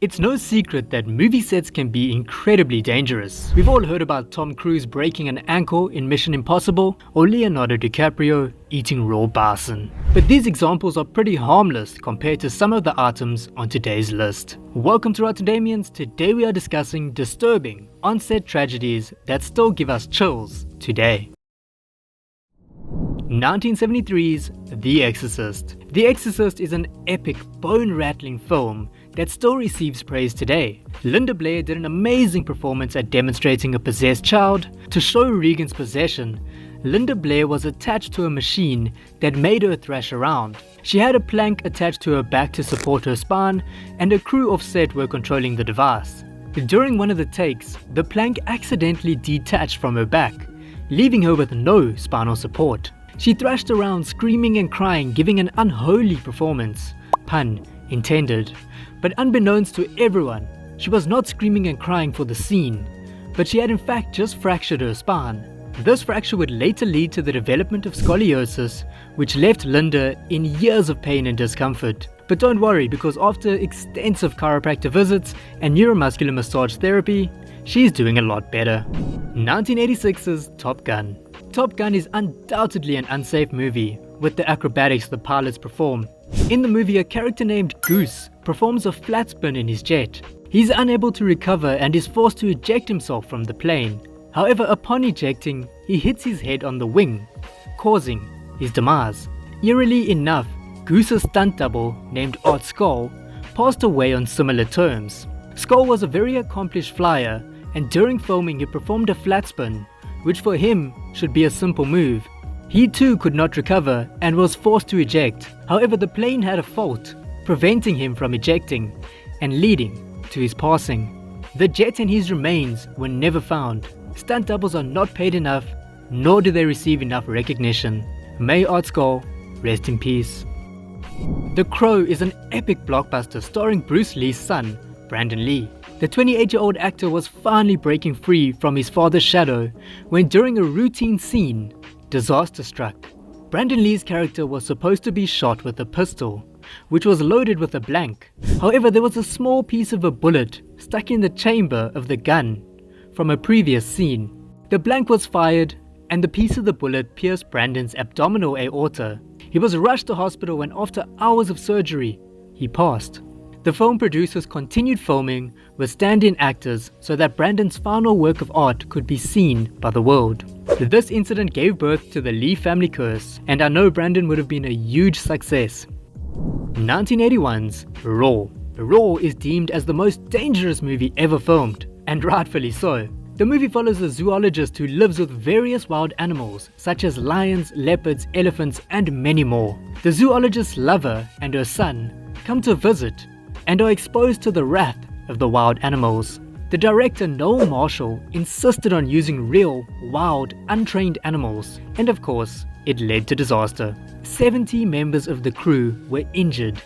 It's no secret that movie sets can be incredibly dangerous. We've all heard about Tom Cruise breaking an ankle in Mission Impossible or Leonardo DiCaprio eating raw bison. But these examples are pretty harmless compared to some of the items on today's list. Welcome to Rotterdamians. Today we are discussing disturbing on-set tragedies that still give us chills today. 1973's The Exorcist. The Exorcist is an epic, bone-rattling film that still receives praise today. Linda Blair did an amazing performance at demonstrating a possessed child. To show Regan's possession, Linda Blair was attached to a machine that made her thrash around. She had a plank attached to her back to support her spine, and a crew off set were controlling the device. During one of the takes, the plank accidentally detached from her back, leaving her with no spinal support. She thrashed around screaming and crying, giving an unholy performance, pun intended. But unbeknownst to everyone, she was not screaming and crying for the scene, but she had in fact just fractured her spine. This fracture would later lead to the development of scoliosis, which left Linda in years of pain and discomfort. But don't worry, because after extensive chiropractor visits and neuromuscular massage therapy, she's doing a lot better. 1986's Top Gun. Top Gun is undoubtedly an unsafe movie, with the acrobatics the pilots perform. In the movie, a character named Goose performs a flat spin in his jet. He's unable to recover and is forced to eject himself from the plane. However, upon ejecting, he hits his head on the wing, causing his demise. Eerily enough, Goose's stunt double, named Art Skull, passed away on similar terms. Skull was a very accomplished flyer, and during filming he performed a flat spin, which for him should be a simple move. He too could not recover and was forced to eject. However, the plane had a fault, preventing him from ejecting and leading to his passing. The jet and his remains were never found. Stunt doubles are not paid enough, nor do they receive enough recognition. May Art Skull rest in peace. The Crow is an epic blockbuster starring Bruce Lee's son, Brandon Lee. The 28-year-old actor was finally breaking free from his father's shadow when, during a routine scene, disaster struck. Brandon Lee's character was supposed to be shot with a pistol, which was loaded with a blank. However, there was a small piece of a bullet stuck in the chamber of the gun from a previous scene. The blank was fired, and the piece of the bullet pierced Brandon's abdominal aorta. He was rushed to hospital, and after hours of surgery, he passed. The film producers continued filming with stand-in actors so that Brandon's final work of art could be seen by the world. This incident gave birth to the Lee family curse, and I know Brandon would have been a huge success. 1981's Raw. Raw is deemed as the most dangerous movie ever filmed, and rightfully so. The movie follows a zoologist who lives with various wild animals such as lions, leopards, elephants, and many more. The zoologist's lover and her son come to visit and are exposed to the wrath of the wild animals. The director, Noel Marshall, insisted on using real, wild, untrained animals, and of course, it led to disaster. 70 members of the crew were injured.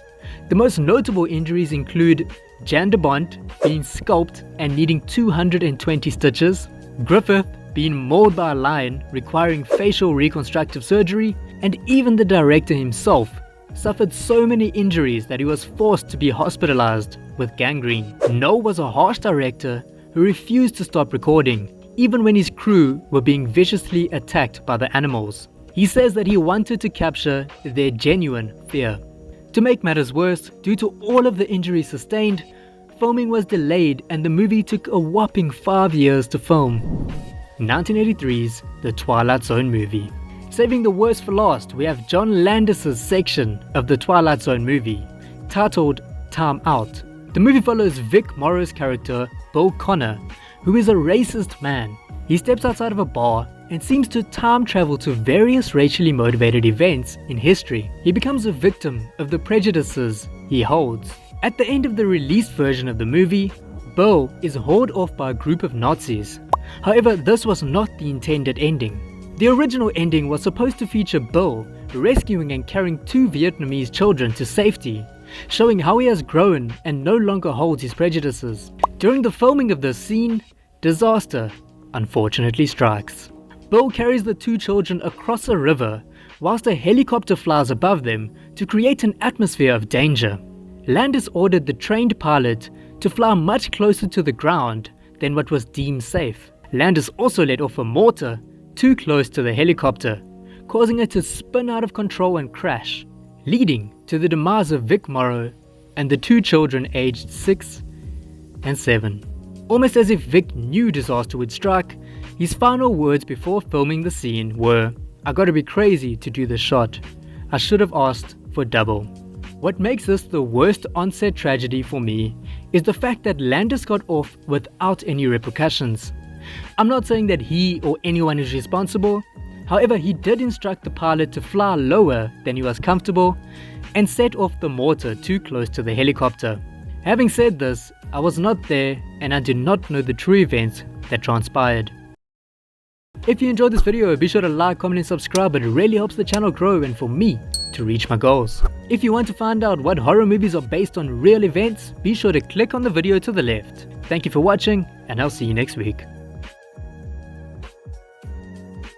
The most notable injuries include Jan de Bont being scalped and needing 220 stitches, Griffith being mauled by a lion requiring facial reconstructive surgery, and even the director himself suffered so many injuries that he was forced to be hospitalized with gangrene. Noel was a harsh director who refused to stop recording, even when his crew were being viciously attacked by the animals. He says that he wanted to capture their genuine fear. To make matters worse, due to all of the injuries sustained, filming was delayed and the movie took a whopping 5 years to film. 1983's The Twilight Zone movie. Saving the worst for last, we have John Landis's section of the Twilight Zone movie, titled Time Out. The movie follows Vic Morrow's character, Bill Connor, who is a racist man. He steps outside of a bar and seems to time travel to various racially motivated events in history. He becomes a victim of the prejudices he holds. At the end of the released version of the movie, Bill is hauled off by a group of Nazis. However, this was not the intended ending. The original ending was supposed to feature Bill rescuing and carrying 2 Vietnamese children to safety, showing how he has grown and no longer holds his prejudices. During the filming of this scene, disaster unfortunately strikes. Bill carries the 2 children across a river whilst a helicopter flies above them to create an atmosphere of danger. Landis ordered the trained pilot to fly much closer to the ground than what was deemed safe. Landis also let off a mortar too close to the helicopter, causing it to spin out of control and crash, leading to the demise of Vic Morrow and the 2 children aged 6 and 7. Almost as if Vic knew disaster would strike, his final words before filming the scene were, "I gotta be crazy to do this shot. I should have asked for double." What makes this the worst on-set tragedy for me is the fact that Landis got off without any repercussions. I'm not saying that he or anyone is responsible. However, he did instruct the pilot to fly lower than he was comfortable and set off the mortar too close to the helicopter. Having said this, I was not there and I do not know the true events that transpired. If you enjoyed this video, be sure to like, comment and subscribe. It really helps the channel grow and for me to reach my goals. If you want to find out what horror movies are based on real events, be sure to click on the video to the left. Thank you for watching and I'll see you next week.